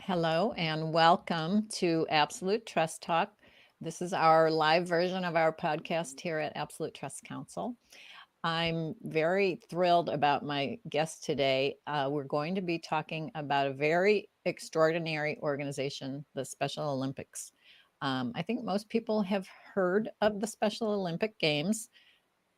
Hello and welcome to Absolute Trust Talk. This is our live version of our podcast here at Absolute Trust Counsel. I'm very thrilled about my guest today. We're going to be talking about a very extraordinary organization, the Special Olympics. I think most people have heard of the Special Olympic Games,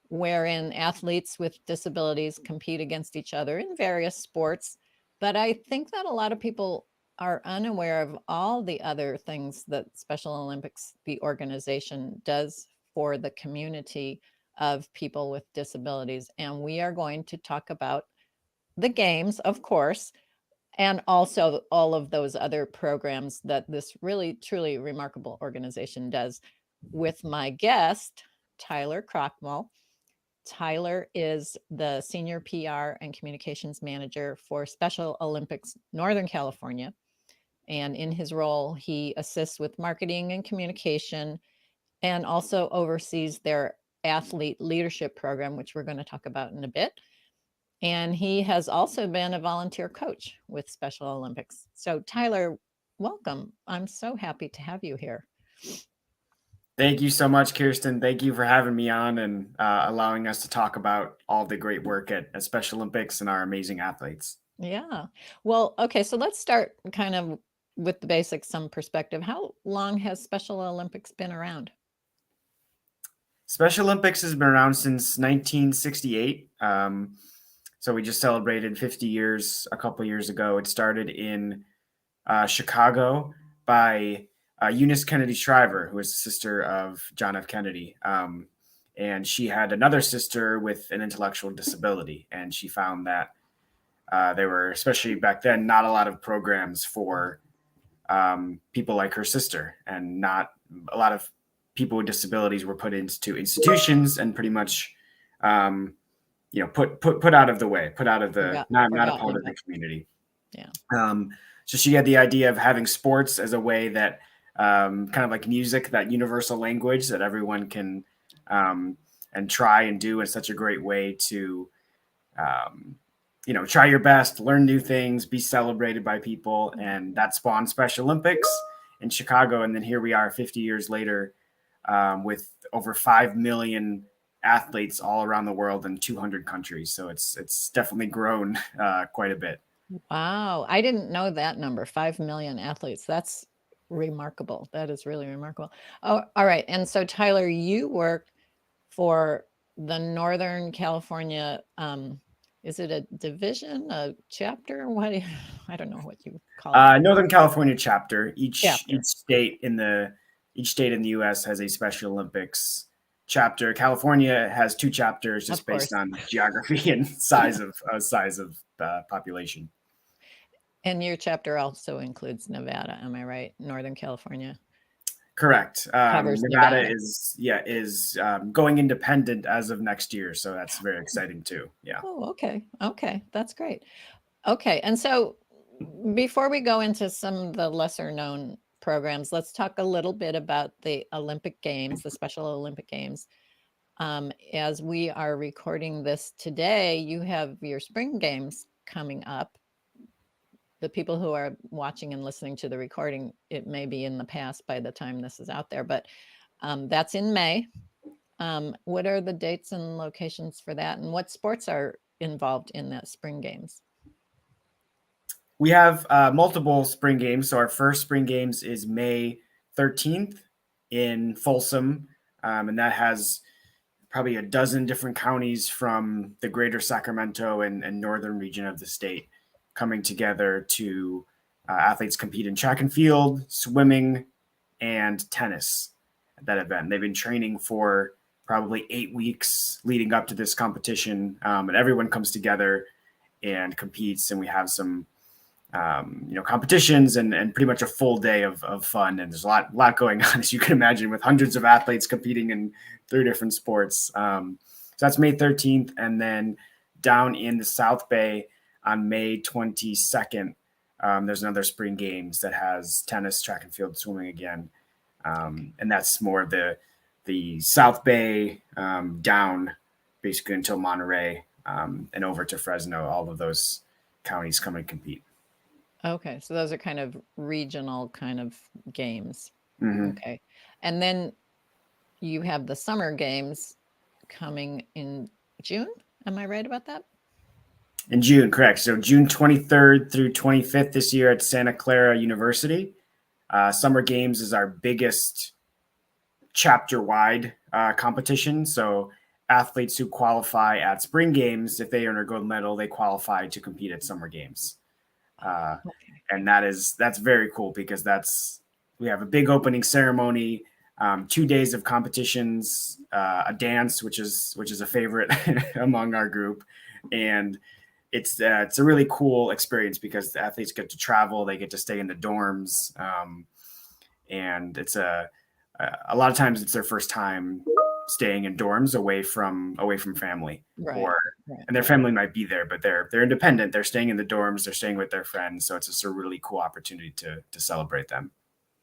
wherein athletes with disabilities compete against each other in various sports. But I think that a lot of people are unaware of all the other things that Special Olympics, the organization, does for the community of people with disabilities. And we are going to talk about the games, of course, and also all of those other programs that this really, truly remarkable organization does with my guest, Tyler Crockmull. Tyler is the Senior PR and Communications Manager for Special Olympics Northern California. And in his role, he assists with marketing and communication and also oversees their athlete leadership program, which we're going to talk about in a bit. And he has also been a volunteer coach with Special Olympics. So, Tyler, welcome. I'm so happy to have you here. Thank you so much, Kirsten. Thank you for having me on and allowing us to talk about all the great work at Special Olympics and our amazing athletes. Yeah. Well, okay. So let's start kind of with the basics, some perspective. How long has Special Olympics been around? Special Olympics has been around since 1968. So we just celebrated 50 years a couple years ago. It started in Chicago by Eunice Kennedy Shriver, who was the sister of John F. Kennedy. And she had another sister with an intellectual disability. And she found that there were, especially back then, not a lot of programs for people like her sister, and not a lot of people with disabilities were put into institutions and pretty much, put out of the way, put out of the not a part of the community. Yeah. So she had the idea of having sports as a way that kind of like music, that universal language that everyone can and try and do in such a great way to try your best, learn new things, be celebrated by people. And that spawned Special Olympics in Chicago. And then here we are 50 years later with over 5 million athletes all around the world in 200 countries. So it's definitely grown quite a bit. Wow. I didn't know that number, 5 million athletes. That's remarkable. That is really remarkable. Oh, all right. And so, Tyler, you work for the Northern California, is it a division, a chapter? I don't know what you call it. Northern California chapter. Each Chapter. state in the U.S. has a Special Olympics chapter. California has 2 chapters, just based on geography and size of population. And your chapter also includes Nevada, am I right? Northern California. Correct. Covers Nevada is going independent as of next year, so that's very exciting too. Yeah. Oh, okay. Okay, that's great. Okay, and so before we go into some of the lesser known programs, let's talk a little bit about the Olympic Games, the Special Olympic Games. As we are recording this today, you have your spring games coming up. The people who are watching and listening to the recording, it may be in the past by the time this is out there, but that's in May. What are the dates and locations for that, and what sports are involved in that spring games? We have multiple spring games. So our first spring games is May 13th in Folsom, and that has probably a dozen different counties from the greater Sacramento and northern region of the state coming together to athletes compete in track and field, swimming, and tennis at that event. They've been training for probably 8 weeks leading up to this competition, and everyone comes together and competes, and we have some competitions and pretty much a full day of fun. And there's a lot going on, as you can imagine, with hundreds of athletes competing in 3 different sports. So that's May 13th. And then down in the South Bay on May 22nd, there's another spring games that has tennis, track and field, swimming again. And that's more of the South Bay down basically until Monterey and over to Fresno. All of those counties come and compete. Okay, so those are kind of regional kind of games. Hmm. Okay. And then you have the summer games coming in June. Am I right about that? In June, correct. So June 23rd through 25th this year at Santa Clara University. Summer Games is our biggest chapter-wide competition. So athletes who qualify at spring games, if they earn a gold medal, they qualify to compete at summer games. Uh, Okay. and that's very cool because we have a big opening ceremony, 2 days of competitions, a dance, which is a favorite among our group, and it's a really cool experience because the athletes get to travel, they get to stay in the dorms, and it's a lot of times it's their first time staying in dorms away from family, Right. or Right. and their family might be there, but they're independent. They're staying in the dorms. They're staying with their friends. So it's just a really cool opportunity to celebrate them.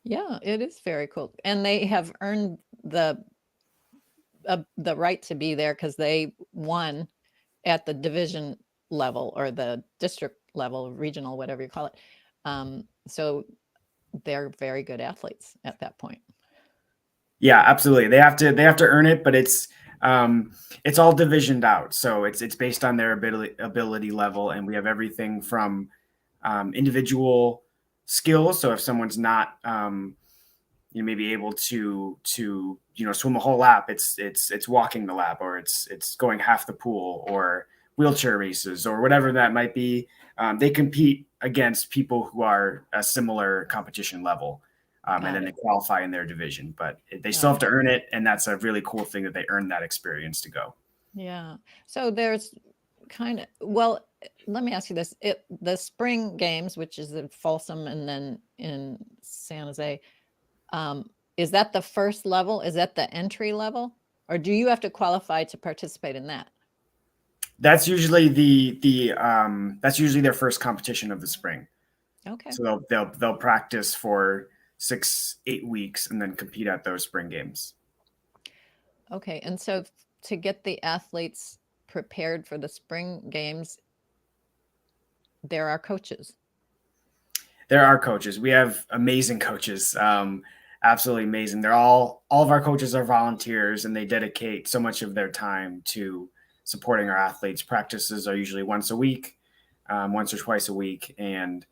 Yeah, it is very cool. And they have earned the right to be there because they won at the division level or the district level, regional, whatever you call it. So they're very good athletes at that point. Yeah, absolutely. They have to earn it, but it's all divisioned out. So it's based on their ability level, and we have everything from individual skills. So if someone's not maybe able to swim a whole lap, it's walking the lap, or it's going half the pool, or wheelchair races, or whatever that might be. They compete against people who are a similar competition level, and Got then they it. qualify in their division. But they still Got have it. to earn it, and that's a really cool thing that they earn that experience to go. Yeah. So there's well, let me ask you this. The spring games, which is in Folsom and then in San Jose, is that the first level? Is that the entry level? Or do you have to qualify to participate in that? That's usually that's usually their first competition of the spring. Okay. So they'll practice for 6-8 weeks and then compete at those spring games. Okay. And so to get the athletes prepared for the spring games, there are coaches. There are coaches. We have amazing coaches. Absolutely amazing. All of our coaches are volunteers, and they dedicate so much of their time to supporting our athletes. Practices are usually once a week, once or twice a week, and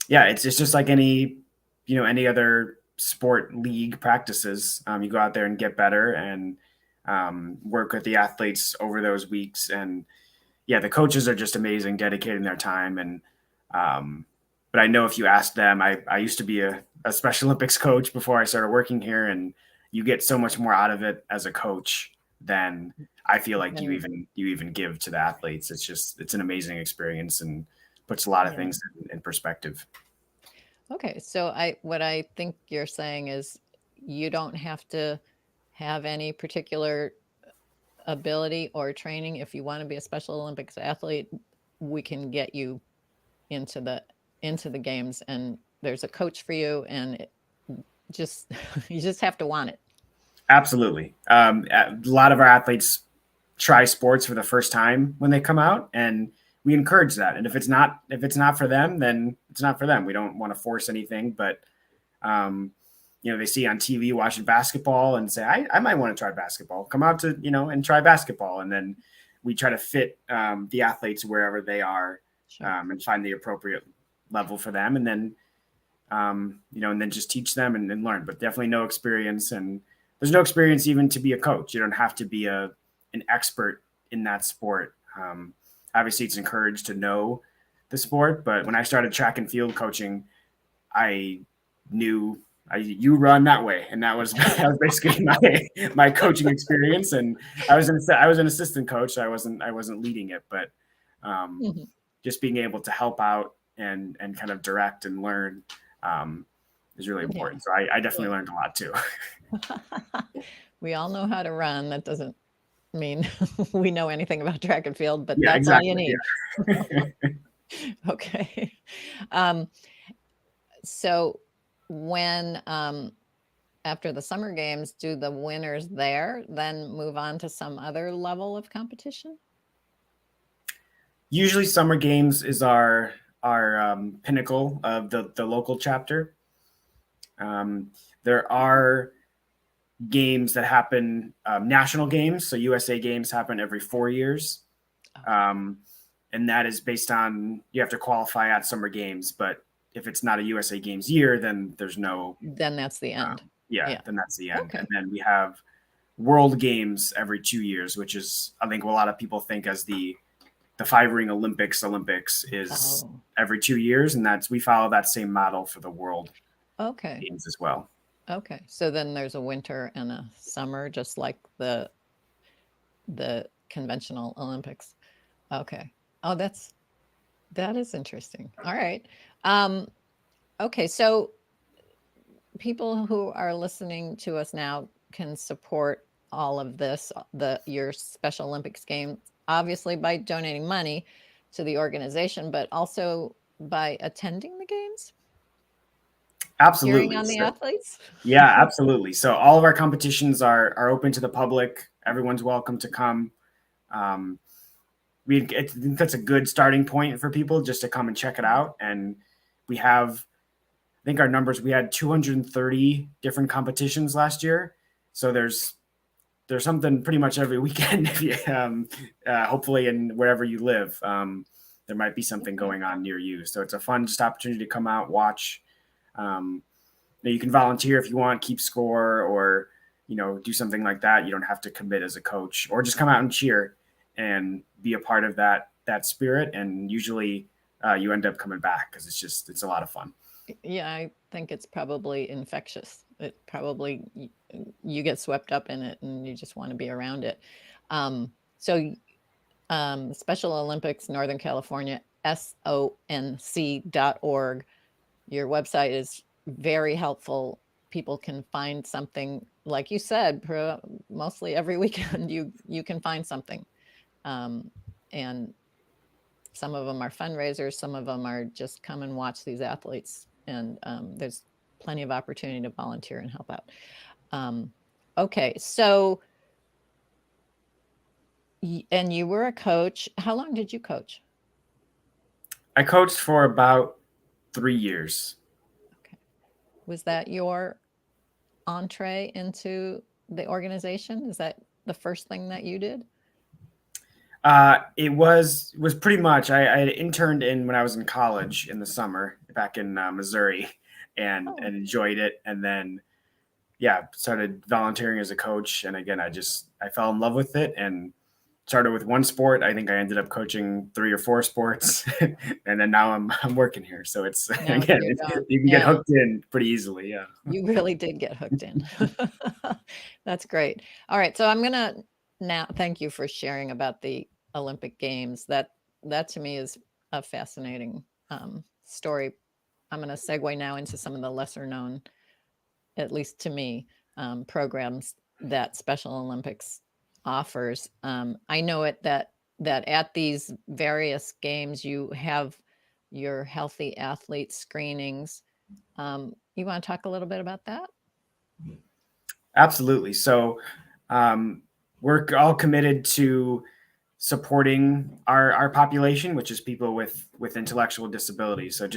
yeah, it's just like any other sport league practices. You go out there and get better, and work with the athletes over those weeks. And yeah, the coaches are just amazing, dedicating their time. And but I know if you ask them, I used to be a Special Olympics coach before I started working here, and you get so much more out of it as a coach than I feel like Okay. you even give to the athletes. It's an amazing experience and puts a lot of Yeah. things in perspective. Okay. So what I think you're saying is you don't have to have any particular ability or training. If you want to be a Special Olympics athlete, we can get you into the games, and there's a coach for you, and just you just have to want it. Absolutely. A lot of our athletes try sports for the first time when they come out, and we encourage that. And if it's not for them, then it's not for them. We don't want to force anything, but um, they see on TV watching basketball and say, I might want to try basketball. Come out to and try basketball, and then we try to fit the athletes wherever they are, Sure. and find the appropriate level for them, and then and then just teach them and learn. But definitely no experience, and there's no experience even to be a coach. You don't have to be an expert in that sport. Obviously, it's encouraged to know the sport, but when I started track and field coaching, I knew you run that way, and that was basically my coaching experience. And I was an assistant coach, so I wasn't leading it, but Mhm. just being able to help out and kind of direct and learn is really Yeah. important. So I definitely learned a lot too. We all know how to run. That doesn't mean we know anything about track and field, but Yeah, that's all you exactly. need. Yeah. Okay. Um, so when after the summer games, do the winners there then move on to some other level of competition? Usually summer games is our pinnacle of the local chapter. There are games that happen, national games. So USA games happen every 4 years. And that is based on, you have to qualify at summer games, but if it's not a USA games year, then there's no. Then that's the end. Then that's the end. Okay. And then we have world games every 2 years, which is, I think, what a lot of people think as the 5-ring Olympics is every 2 years. And we follow that same model for the world games as well. Okay. So then there's a winter and a summer, just like the conventional Olympics. Okay. Oh, that is interesting. All right. Okay. So people who are listening to us now can support all of this, your Special Olympics game, obviously by donating money to the organization, but also by attending the games. Absolutely. Cheering on the athletes. Yeah, absolutely. So all of our competitions are open to the public. Everyone's welcome to come. I think that's a good starting point for people just to come and check it out. And we have, I think our numbers, we had 230 different competitions last year. So there's something pretty much every weekend. If you, hopefully in wherever you live, there might be something going on near you. So it's a fun just opportunity to come out, watch. You can volunteer if you want, keep score, or do something like that. You don't have to commit as a coach, or just come out and cheer and be a part of that spirit. And usually you end up coming back because it's a lot of fun. Yeah, I think it's probably infectious. It probably, you get swept up in it and you just want to be around it. So Special Olympics Northern California, sonc.org. Your website is very helpful. People can find something, like you said, mostly every weekend you can find something. And some of them are fundraisers, some of them are just come and watch these athletes. And there's plenty of opportunity to volunteer and help out. Okay, so, and you were a coach. How long did you coach? I coached for about 3 years. Okay. Was that your entree into the organization? Is that the first thing that you did? It was pretty much, I had interned when I was in college in the summer back in Missouri and enjoyed it. And then, started volunteering as a coach. And again, I fell in love with it and started with one sport. I think I ended up coaching 3 or 4 sports, and then now I'm working here. So it's, again, you can get hooked in pretty easily. Yeah. You really did get hooked in. That's great. All right. So I'm going to now thank you for sharing about the Olympic Games. That to me is a fascinating story. I'm going to segue now into some of the lesser known, at least to me, programs that Special Olympics offers. I know that at these various games you have your healthy athlete screenings. You want to talk a little bit about that? Absolutely. So we're all committed to supporting our population, which is people with intellectual disabilities. So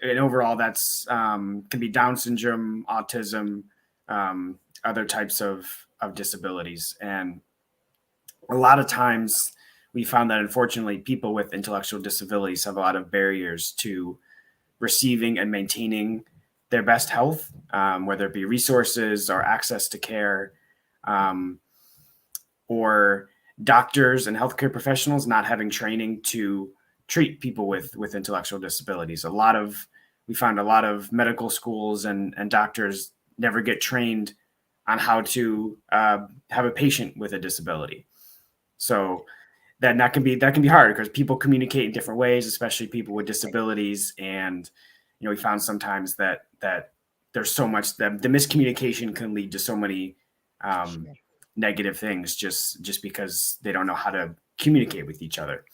and overall, that's can be Down syndrome, autism, other types of disabilities. And a lot of times we found that, unfortunately, people with intellectual disabilities have a lot of barriers to receiving and maintaining their best health, whether it be resources or access to care, or doctors and healthcare professionals not having training to treat people with intellectual disabilities. We found a lot of medical schools and doctors never get trained on how to have a patient with a disability. So that can be hard because people communicate in different ways, especially people with disabilities. And we found sometimes that there's so much that the miscommunication can lead to so many negative things just because they don't know how to communicate with each other.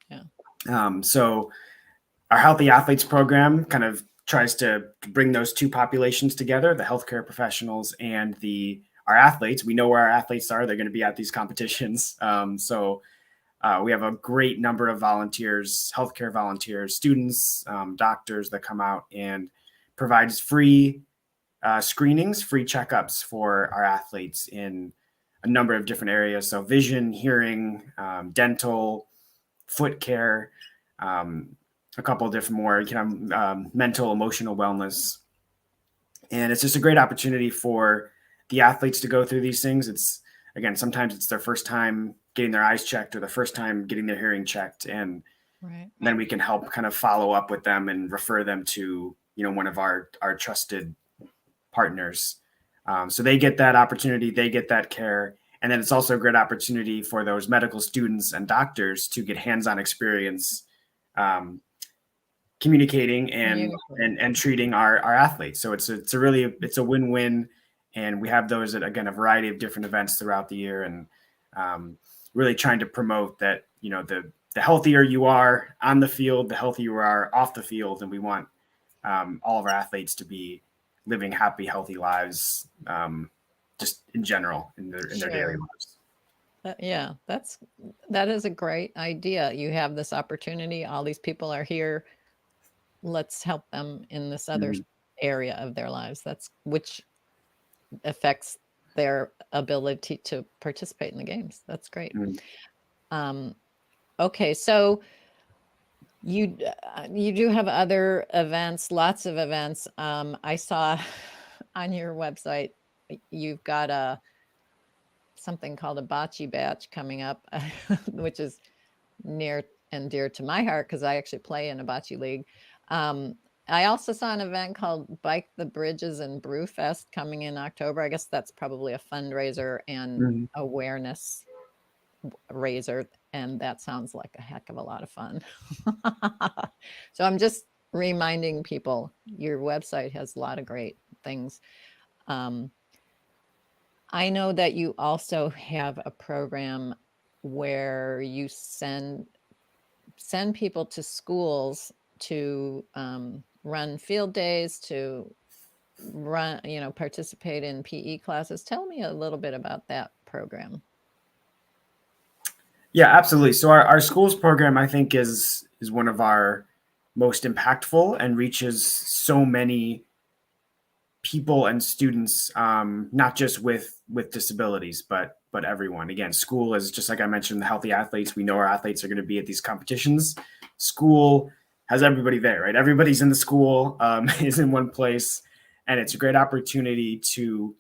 Yeah. So our Healthy Athletes program kind of tries to bring those two populations together, the healthcare professionals and our athletes. We know where our athletes are. They're going to be at these competitions. So We have a great number of volunteers, healthcare volunteers, students, doctors that come out and provides free screenings, free checkups for our athletes in a number of different areas. So vision, hearing, dental, foot care, a couple of different more, mental, emotional wellness. And it's just a great opportunity for the athletes to go through these things. It's, again, sometimes it's their first time getting their eyes checked or the first time getting their hearing checked. And then we can help kind of follow up with them and refer them to, one of our trusted partners. So they get that opportunity, they get that care. And then it's also a great opportunity for those medical students and doctors to get hands-on experience communicating and treating our athletes. So it's a win-win. And we have those at, again, a variety of different events throughout the year, and really trying to promote that, the healthier you are on the field, the healthier you are off the field. And we want all of our athletes to be living happy, healthy lives, just in general in their daily lives. Yeah, that is a great idea. You have this opportunity. All these people are here. Let's help them in this other area of their lives. Which affects their ability to participate in the games. That's great. Okay, so you do have other events, lots of events. I saw on your website you've got something called a bocce batch coming up, which is near and dear to my heart because I actually play in a bocce league. I also saw an event called Bike the Bridges and Brewfest coming in October. I guess that's probably a fundraiser and awareness raiser, and that sounds like a heck of a lot of fun. So I'm just reminding people, your website has a lot of great things. I know that you also have a program where you send people to schools to run field days, to run, participate in PE classes. Tell me a little bit about that program. Yeah, absolutely. So our schools program, I think, is one of our most impactful and reaches so many people and students, not just with disabilities, but everyone. Again, school is, just like I mentioned, the healthy athletes. We know our athletes are going to be at these competitions. School has everybody there, right? Everybody's in the school, is in one place, and it's a great opportunity to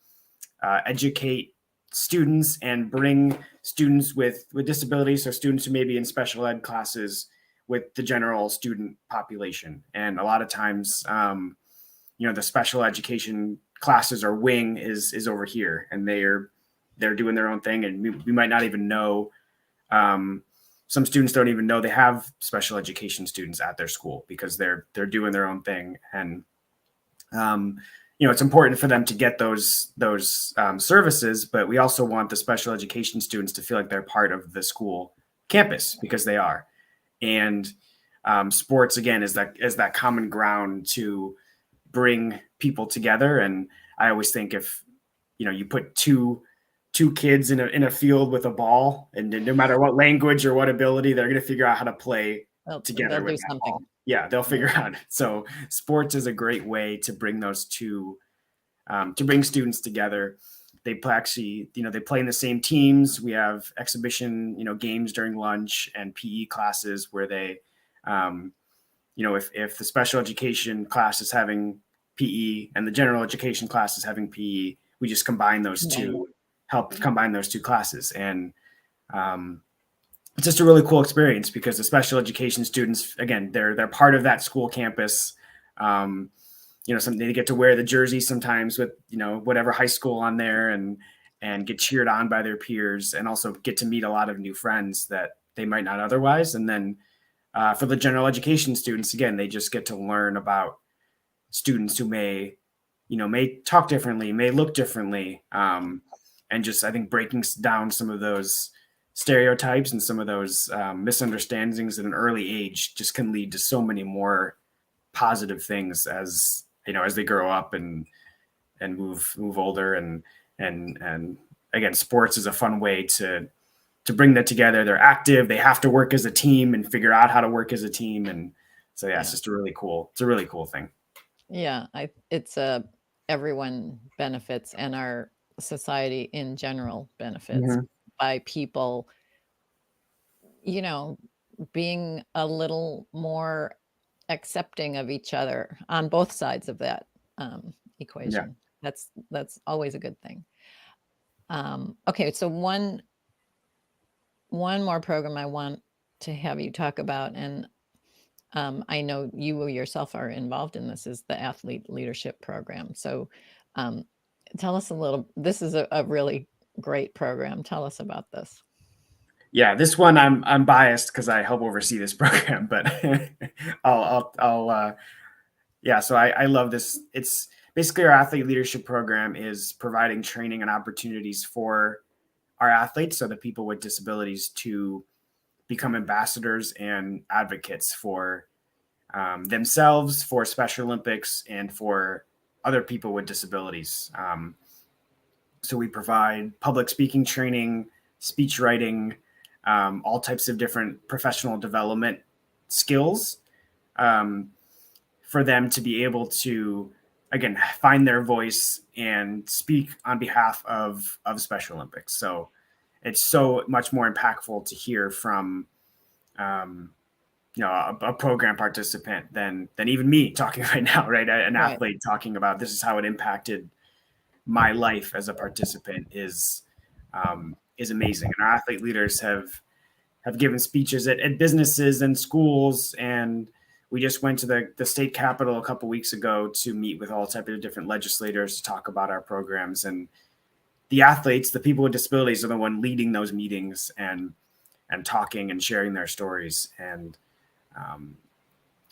educate students and bring students with disabilities, so students who may be in special ed classes, with the general student population. And a lot of times, the special education classes or wing is over here, and they're doing their own thing, and we might not even know. Some students don't even know they have special education students at their school because they're doing their own thing. And it's important for them to get those services, but we also want the special education students to feel like they're part of the school campus, because they are. And sports, again, is that common ground to bring people together. And I always think, if you put two kids in a field with a ball, and no matter what language or what ability, they're going to figure out how to play together. They'll do something. Ball. Yeah, they'll figure out. So sports is a great way to bring those two, to bring students together. They play they play in the same teams. We have exhibition, games during lunch, and PE classes where they, if the special education class is having PE and the general education class is having PE, we just combine those two, help combine those two classes. And it's just a really cool experience, because the special education students, again, they're part of that school campus. They get to wear the jersey sometimes with, whatever high school on there, and get cheered on by their peers, and also get to meet a lot of new friends that they might not otherwise. And then for the general education students, again, they just get to learn about students who may talk differently, may look differently. And just, I think, breaking down some of those stereotypes and some of those misunderstandings at an early age just can lead to so many more positive things as they grow up and move older. And again, sports is a fun way to bring that together. They're active. They have to work as a team and figure out how to work as a team. And so, it's just it's a really cool thing. Yeah, it's everyone benefits, and our society in general benefits by people, being a little more accepting of each other on both sides of that equation. That's always a good thing. Okay, so one more program I want to have you talk about, and I know you yourself are involved in this, is the Athlete Leadership Program. So tell us a little, this is a really great program. Tell us about this. Yeah, this one I'm biased because I help oversee this program, but so I love this. It's basically our athlete leadership program is providing training and opportunities for our athletes, so that people with disabilities to become ambassadors and advocates for themselves, for Special Olympics, and for other people with disabilities. So we provide public speaking training, speech writing, all types of different professional development skills for them to be able to, again, find their voice and speak on behalf of Special Olympics. So it's so much more impactful to hear from a program participant than even me talking right now, right? An athlete talking about this is how it impacted my life as a participant is amazing. And our athlete leaders have given speeches at businesses and schools, and we just went to the state capitol a couple weeks ago to meet with all types of different legislators to talk about our programs. And the athletes, the people with disabilities, are the one leading those meetings and talking and sharing their stories. And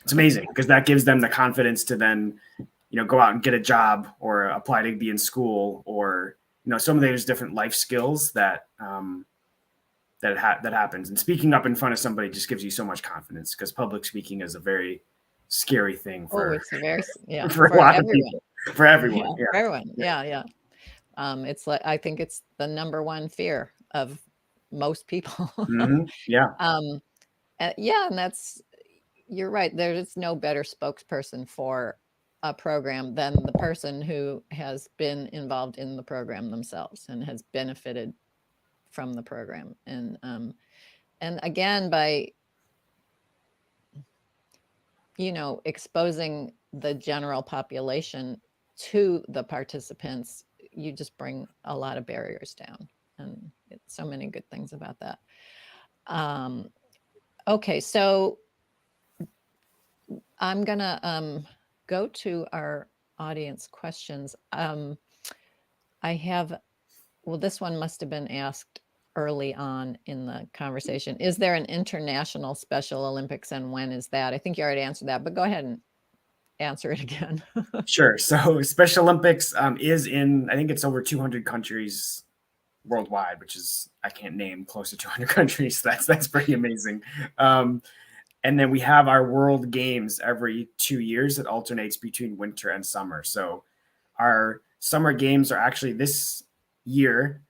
it's amazing because that gives them the confidence to then, go out and get a job or apply to be in school, or, some of those different life skills that happens. And speaking up in front of somebody just gives you so much confidence, because public speaking is a very scary thing for for a lot of people, for everyone. For everyone. Yeah. It's like, I think it's the number one fear of most people. Yeah. And that's, you're right. There is no better spokesperson for a program than the person who has been involved in the program themselves and has benefited from the program. And again, by, exposing the general population to the participants, you just bring a lot of barriers down, and so many good things about that. Okay, so I'm gonna go to our audience questions. I have, this one must have been asked early on in the conversation. Is there an international Special Olympics, and when is that? I think you already answered that, but go ahead and answer it again. Sure. So Special Olympics is in, I think it's over 200 countries worldwide, which is, I can't name close to 200 countries. That's pretty amazing. And then we have our World Games every 2 years. It alternates between winter and summer. So our summer games are actually this year,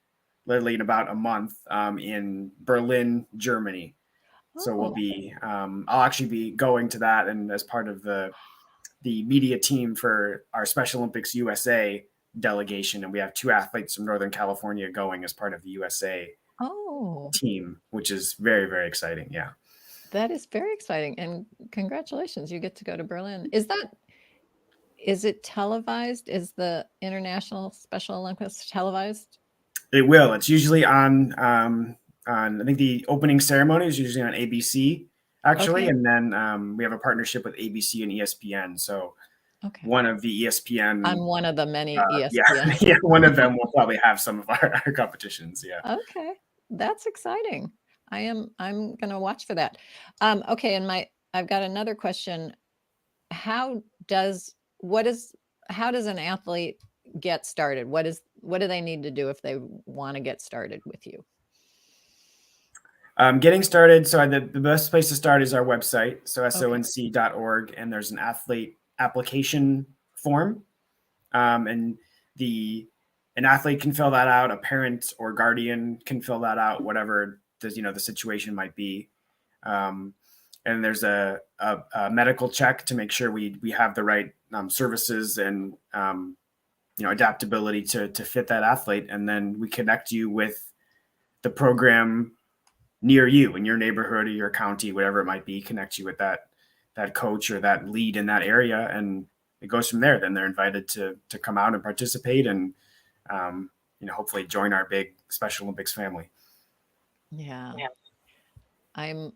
literally in about a month, in Berlin, Germany. So we'll be, I'll actually be going to that, and as part of the media team for our Special Olympics USA delegation. And we have 2 athletes from Northern California going as part of the USA team, which is very, very exciting. Yeah. That is very exciting. And congratulations, you get to go to Berlin. Is it televised? Is the International Special Olympics televised? It will. It's usually on I think the opening ceremony is usually on ABC, actually. Okay. And then we have a partnership with ABC and ESPN. So one of the ESPN. On one of the many ESPN. Yeah, one of them will probably have some of our competitions. Yeah. Okay. That's exciting. I'm going to watch for that. Okay. And I've got another question. How does an athlete get started? What do they need to do if they want to get started with you? Getting started. So the best place to start is our website. So sonc.org, and there's an athlete application form. And an athlete can fill that out. A parent or guardian can fill that out, whatever the situation might be. And there's a medical check to make sure we have the right services and adaptability to fit that athlete. And then we connect you with the program near you in your neighborhood or your county, whatever it might be, connect you with that coach or that lead in that area. And it goes from there. Then they're invited to come out and participate and, hopefully join our big Special Olympics family. Yeah. I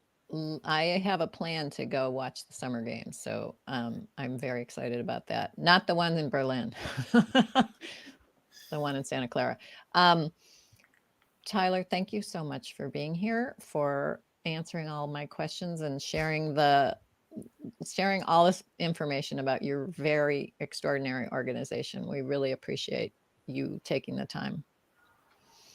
have a plan to go watch the summer games. So I'm very excited about that. Not the one in Berlin, the one in Santa Clara. Tyler, thank you so much for being here, for answering all my questions and sharing all this information about your very extraordinary organization. We really appreciate you taking the time.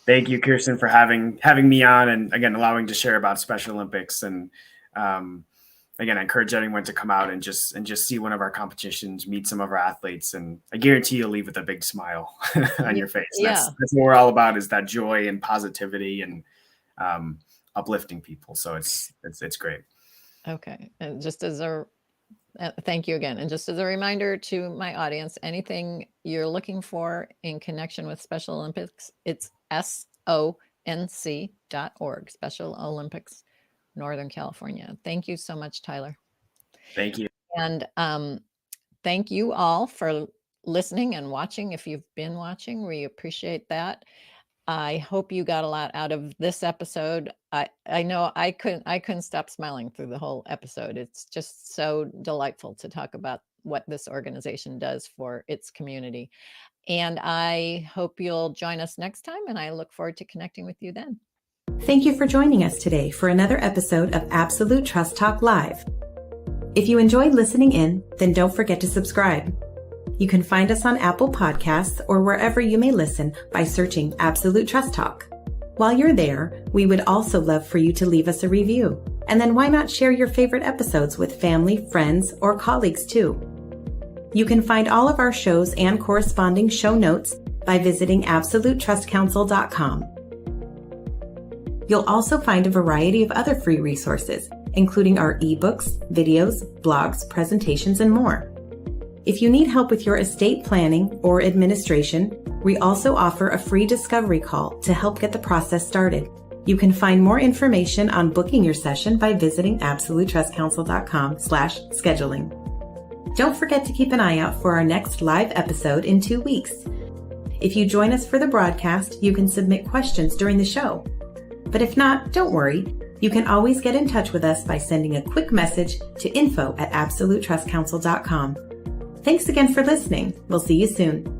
Thank you, Kirsten, for having me on, and again, allowing to share about Special Olympics. And again, I encourage anyone to come out and just see one of our competitions, meet some of our athletes, and I guarantee you'll leave with a big smile on your face. Yeah. That's what we're all about, is that joy and positivity and uplifting people. So it's great. Okay. And just as thank you again. And just as a reminder to my audience, anything you're looking for in connection with Special Olympics, it's SONC.org, Special Olympics, Northern California. Thank you so much, Tyler. Thank you. And thank you all for listening and watching. If you've been watching, we appreciate that. I hope you got a lot out of this episode. I know I couldn't stop smiling through the whole episode. It's just so delightful to talk about what this organization does for its community. And I hope you'll join us next time, and I look forward to connecting with you then. Thank you for joining us today for another episode of Absolute Trust Talk Live. If you enjoyed listening in, then don't forget to subscribe. You can find us on Apple Podcasts or wherever you may listen by searching Absolute Trust Talk. While you're there, we would also love for you to leave us a review. And then why not share your favorite episodes with family, friends, or colleagues too? You can find all of our shows and corresponding show notes by visiting absolutetrustcouncil.com. You'll also find a variety of other free resources, including our ebooks, videos, blogs, presentations, and more. If you need help with your estate planning or administration, we also offer a free discovery call to help get the process started. You can find more information on booking your session by visiting absolutetrustcouncil.com/scheduling. Don't forget to keep an eye out for our next live episode in 2 weeks. If you join us for the broadcast, you can submit questions during the show. But if not, don't worry. You can always get in touch with us by sending a quick message to info@absolutetrustcouncil.com. Thanks again for listening. We'll see you soon.